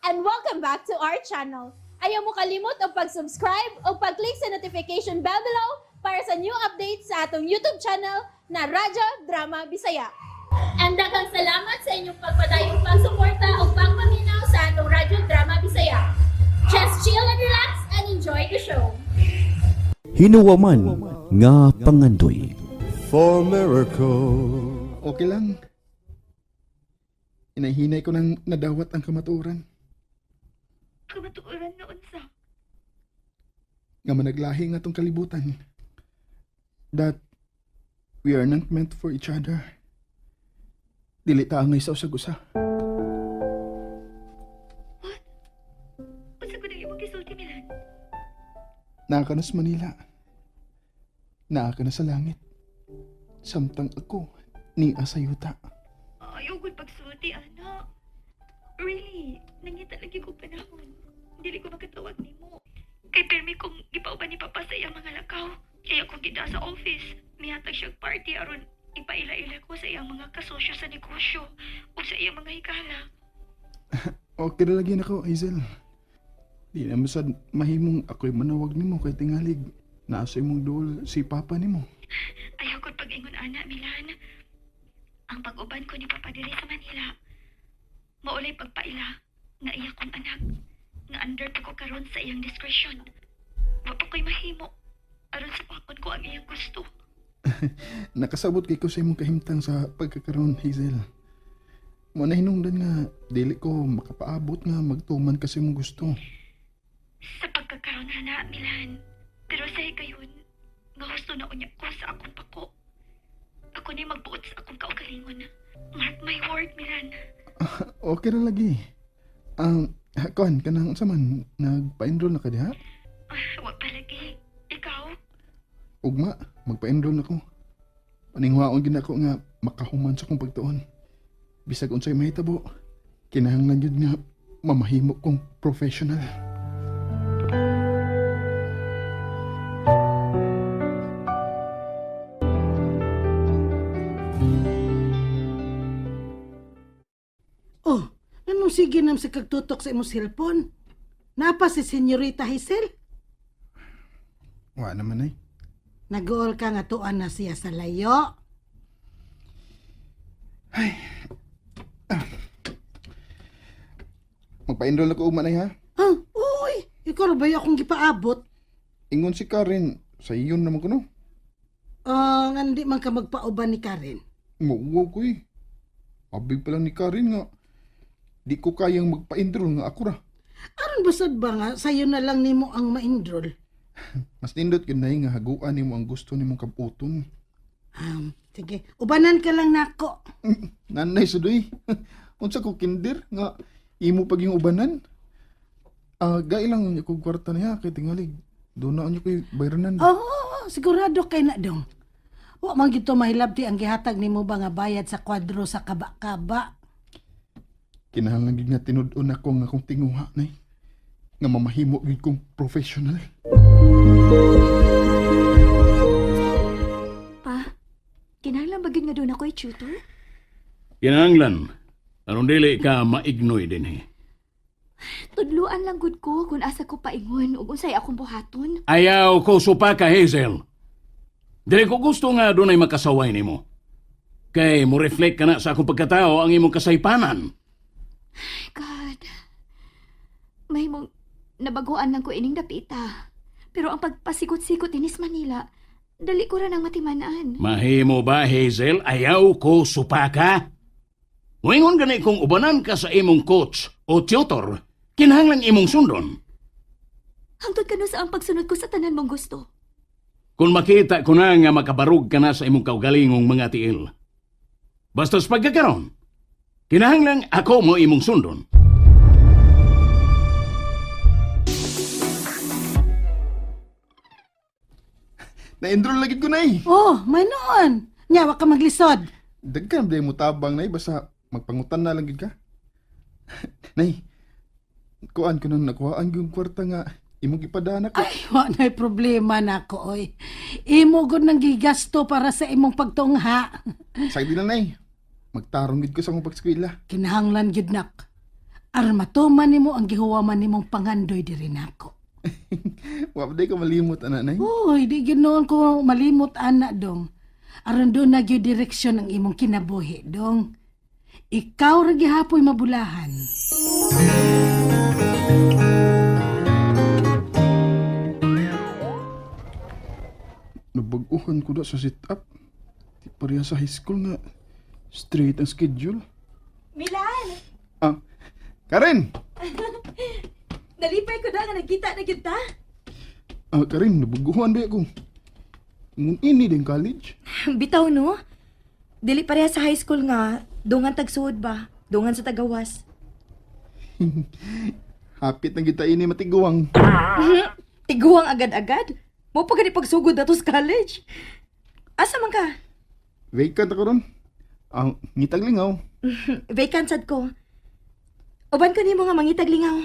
and welcome back to our channel. Ayaw mo kalimot o pag-subscribe o pag-click sa notification bell below para sa new updates sa atong YouTube channel na Radyo Drama Bisaya. And daghang salamat sa inyong pagpadayong pagsuporta o pagpaminaw sa atong Radyo Drama Bisaya. Just chill and relax and enjoy the show. Hinuwaman nga pangandoy. For miracle. Okay lang. Inahinay ko nang nadawat ang kamatuoran. Kamatuoran na unsa. Nga managlahi nga tong kalibutan. That we are not meant for each other. Dili ta angay sa usag-usa. What? Unsa ko nang imong gisulti, Milan? Naa ka na sa Manila. Naa ka na sa langit. Samtang ako ni asayuta. Ayaw gud pagsulti, ana. Really, nangita lagi ko panahon. Dili ko makatawag nimo. Kay permi kong gipauban ni Papa sa iyang mga lakaw. Kaya ako gida sa office. Mihatag siyang party aron ipaila-ila ko sa iyang mga kasosyo sa negosyo o sa iyang mga hikala. Okay na lagi na ko, Hazel. Di na masad mahimong ako'y manawag nimo kay tingalig. Nasa imong duol si Papa nimo. Ayaw ko pag-ingon, ana, Milan. Ang pag-uban ko ni Papa diri sa Manila. Maulay pagpaila nga iya kong anak. Nga under pa ko karon sa iyang discretion. Wa pa ko'y mahimo. Aron sa pakon ko ang iyang gusto. Nakasabot kay ko sa imong kahimtang sa pagkakaroon, Hazel. Mo na hinungdan nga dili ko makapaabot nga magtuman kasi imong gusto. Sa pagkakaroon na, Milan. Pero sa gayon, nga gusto na unya ko sa akong pako. Ako ni magbuot sa akong kaugalingon. Mark my word, Milan. Okay na lagi. Kuan kanang saman nagpa-enroll na ka diha? Wag pa lagi. Ikaw? Ugma, magpa-enroll na ko. Paningwaon gid ako nga makahuman sa kong pagtuon. Bisag unsay mahitabo, kinahanglan jud nga mamahimo kong professional. Oh, anong sige nam sa kagtutok sa imong cellphone? Napa si Senyorita Hazel? Wa naman ay. Nag-uol ka nga tuan na siya sa layo. Magpa-enroll ako ugma nay ha. Ah, uy, ikaw ba akong gipaabot? Ingon si Karen, sa iyon naman ko no. Nga hindi man ka magpauban ni Karen. Mauwaw ko eh. Abig pa lang ni Karen nga. Di ko kayang magpa-enroll nga ako ra. Aron basad ba nga, sa'yo na lang nimo ang ma-enroll? Mas nindot yun na nga haguan nimo ang gusto nimong kaputon. Sige, ubanan ka lang nako. Nanay sudoy. Unsa ko kinder nga imo pag yung ubanan. Gailang niya kong kwarta niya kay tingalig. Doon na niyo ko'y bayranan. Oo, sigurado kay na dong. Wa man gito mahilabti ang gihatag nimo ba nga bayad sa kwadro sa kaba-kaba. Kinahanglan gid nga tinud-on ako nga akong tinguha nay. Nga mamahimo gid kong professional. Pa, kinahanglan ba nga doon ako'y tutor? Kinahanglan. Aron dili ka maignoy din eh. Tudluan lang gud ko kung asa ko paingon ug unsay akong buhaton. Ayaw ko supa ka, Hazel. Dili ko gusto nga doon ay makasaway nimo. Kay mo reflect ka na sa akong pagkatao ang imong kasaypanan. God. May mong nabaguan lang ko ining dapita. Pero ang pagpasikot-sikot inis Manila, dali ko ra nang matimanan. Mahimo ba, Hazel? Ayaw ko supa ka? Moingon gani kung ubanan ka sa imong coach o tutor, kinahanglan imong sundon. Hangtod ka no sa ang pagsunod ko sa tanan mong gusto. Kung makita ko na nga makabarug ka na sa imong kaugalingong mga tiil. Basta sa pagkakaroon, kinahanglan ako mo imong sundon. Na-enroll lagi ko nay. Oh, may noon. Nyawa ka maglisod. Dagkan ba mo tabang nay basta magpangutan na lang gid ka. Nay. Kuan ko nang nakuhaan yung kwarta nga imong ipadana ko. Ay, wa na'y problema nako oy. Imo gud nang gigasto para sa imong pagtungha. Sa di lang nay. Magtarong gid ko sa akong pagskwela. Kinahanglan gid nak. Aron matuman nimo ang gihuwaman nimong pangandoy diri nako. Wa pa day ka malimot, anak nay. Uy, di ginoon ko malimot ana dong. Aron doon nagyo direksyon ang imong kinabuhi dong. Ikaw ra gihapoy mabulahan. Nabaguhan ko na sa sit-up. Di pareha sa high school nga. Straight ang schedule. Milan! Ah, Karen! Nalipay ko na nga nagkita na kita. Ah, Karen, nabaguhan ba ako? Ngun ini din college. Bitaw no? Dili pareha sa high school nga, dungan tagsuod ba? Dungan sa tagawas. Hapit na kita ini matiguang. Tiguang agad-agad? Mo pa gani pagsugod na to sa college. Asa man ka? Vacant ako ron. Ah, ngitag lingaw. Vacant sad ko. Uban ko nimo nga mangitag lingaw.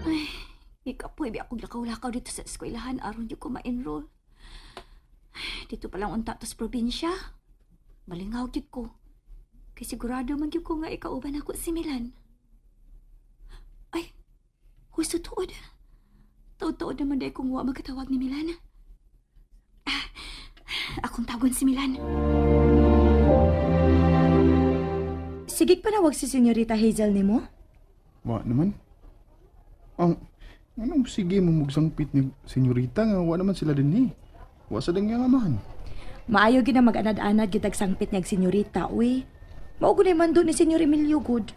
Ay, ikapoy bi akong lakaw-lakaw dito sa eskwelahan aron di ko ma-enroll. Dito pa lang unta to sa probinsya. Malingaw gyud ko. Kay sigurado man gyud ko nga ikauban ako si Milan. Ay, husto tuod. Taod-taod naman dahil kung wa magkatawag ni Milan. Akong tagon si Milan. Sigig panawag si Senyorita Hazel ni mo? Wa naman. Ang, anong sige mo mugsangpit ni senyorita nga wa naman sila din ni. Wa sa dang nga amahan. Maayo gina mag-anad-anad gitag sangpit niyag Senyorita, uy. Maugo na man doon ni Senyor Emilio Good.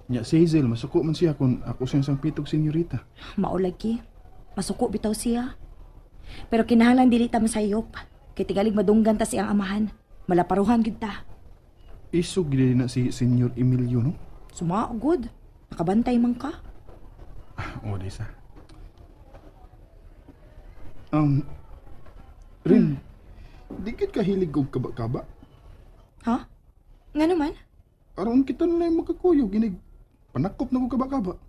Nya si Hazel, masuko man siya kung ako siyang sangpitog senyorita. Maulagi. Masuko bitaw siya. Pero kinahanglan dili ta masayop. Kay tigalig madunggan ta siyang amahan. Malaparuhan gid ta. Isog gid na si Senyor Emilio, no? Sumaagod. Nakabantay man ka. O, di sa. Rin, di kit kahilig og kaba-kaba. Ha? Nga naman? Aron kita na lang magkakuyo, ginig. Panakop na ko kaba-kaba.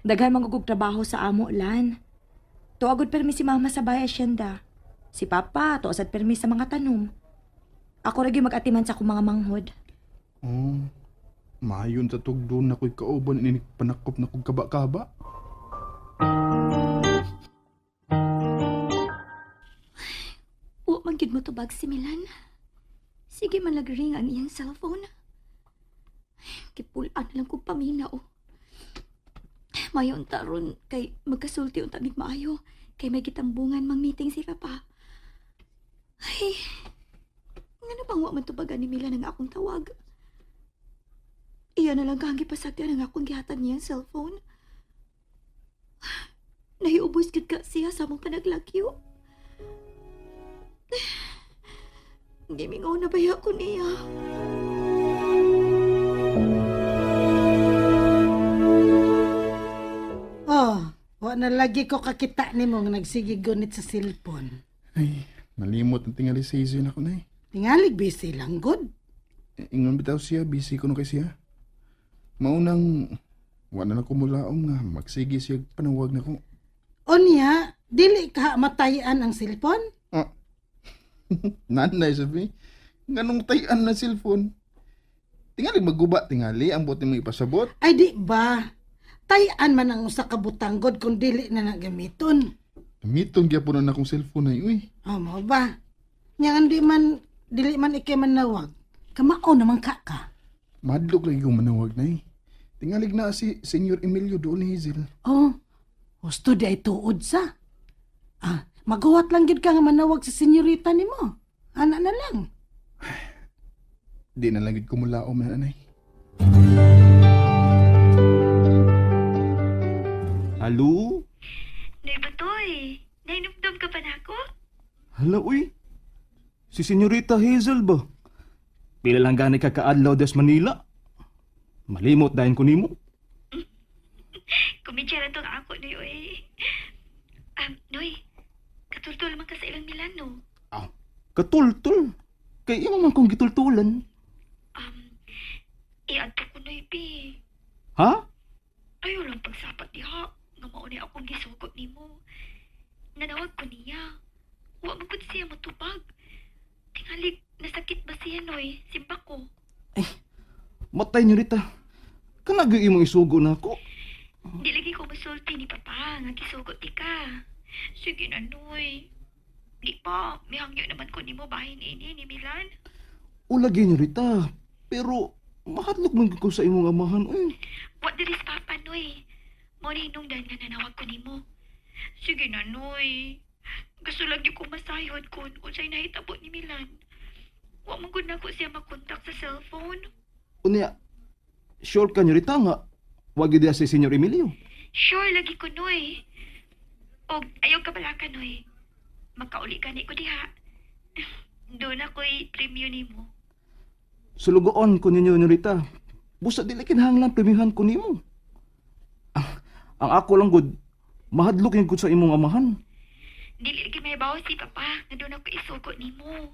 Daghan magugog trabaho sa amo, Lan. Tuagod permi si mama sa bay asyenda. Si papa, tuasad permi sa mga tanom. Ako ragi mag-atiman sa akong mga manghod. Oh, mayon sa tugdon na ko'y kauban ini panakop na kong kaba-kaba. Wa man gid mo tubag si Milan. Sige man lagring ang iyang cellphone. Kipulaan na lang kong paminaw. Mayon taron kay magkasulti unta mig maayo kay may gitambungan mang meeting si papa. Ay, ngano bang wa man tubagan ni Milan ang akong tawag? Iya na lang kang gipasagdan ang akong gihatag niya cellphone. Nahiubos gid ka siya sa mong panaglakyo. Gimingaw na baya ko niya. Oh, wa na lagi ko kakita nimo nga nagsigig gunit sa cellphone. Ay, nalimot ang tingali sa Hazel ako na eh. Tingalig busy lang good. Ingon bitaw siya, busy ko no kay siya. Maunang, wala na kumulaom nga, magsige siya panawag na ko. Onya, dili ka matayan ang cellphone? Ah, nanay sabi, ganong tayan na cellphone. Tingali magguba, tingali, ang buti mo ipasabot. Ay di ba? Tayan man ang usa ka butanggod kung dili na nagamiton. Mitong gyapon na akong cellphone ay, uy. Oh, mo ba? Nya di man dili man ikay manawag. Kamao naman ka. Madlok lagi kong manawag na eh. Tingalig na si Senyor Emilio doon ni Hazel. Oh, gusto di ay tuod sa. Ah, magawa lang gid ka nga manawag sa senyorita nimo. Ana na lang. Di na lang gid kumulaom na anay. Halo? Nay Batoy, nainumdum ka pa na ako? Hala, uy. Si Senyorita Hazel ba? Pila lang gani ka kaadlaw des Manila. Malimot dahin ko nimo. Kuminsya to nga ako, Noy, oy. Noy, katultol man ka sa ilang Milan, no? Katultol. Kay imo man kong gitultulan. Iadto ko, Noy, pi. Ha? Ayaw lang pagsapat diha. Nga maunay akong gisugot nimo. Nanawag ko niya. Wa magkod siya matubag. Tingali tingali nasakit ba siya, Noy? Simpa ko. Matay niyo Rita. Kanagyo imong isugo na ako. Di lagi ko masulti ni Papa, nga kisugot ti ka. Sige na, Noy. Di pa, may hangyo naman ko ni mo bahin ini ni Milan. Ulagi niyo Rita. Pero mahadlok man ko sa imong amahan. What diris Papa, Noy? Mo ni hinungdan nga nanawag ko ni mo. Sige na, Noy. Gusto lagi ko masayod kung unsay nahitabo ni Milan. Wa man gud nako siya makontak sa cellphone. Unya, sure ka niyo Rita nga. Wag yun si Senyor Emilio. Sure lagi ko, Noy. Og ayaw ka bala ka, Noy. Makauli ka ni ko diha. Doon ako'y premyo ni mo. Sulugoon ko ninyo ni Rita. Busa dili kinahanglan premihan ko nimo. Ang ako lang gud mahadlok yung gud sa imong amahan. Dili lagi may bawas si Papa nga doon ako isugot ni mo.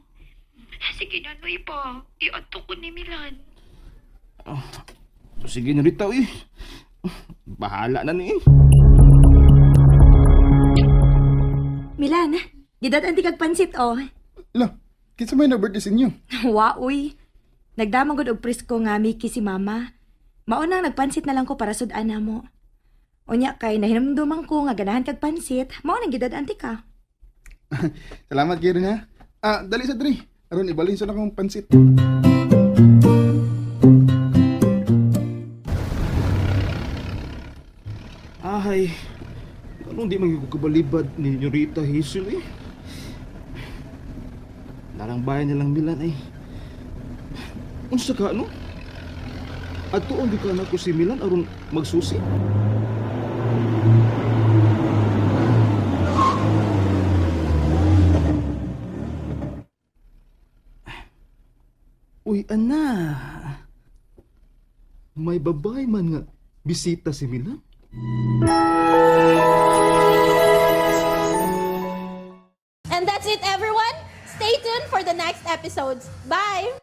Sige na, Noy pa. Iadto ko ni Milan. Sige ni Rita, bahala na ni. Milan, gidadan ti kag pansit oh. La, kinsa may na-birthday sa inyo? Wa uy. Nagdamang gud og presko nga Miki si Mama. Maunang nagpansit na lang ko para sudan na mo. Unya kay nahinumduman ko nga ganahan kag pansit, mao nang gidadan ti ka. Salamat kayo rin ha. Dali sa diri. Aron ibalin sa akong pansit. Ay, anong di magkukubalibad ni Rita Hazel Narang bayan nilang Milan Unsa ka ano? At tuon di ka na ko si Milan aron magsusi. Uy, ana. May babay man nga bisita si Milan. And that's it, everyone. Stay tuned for the next episodes. Bye!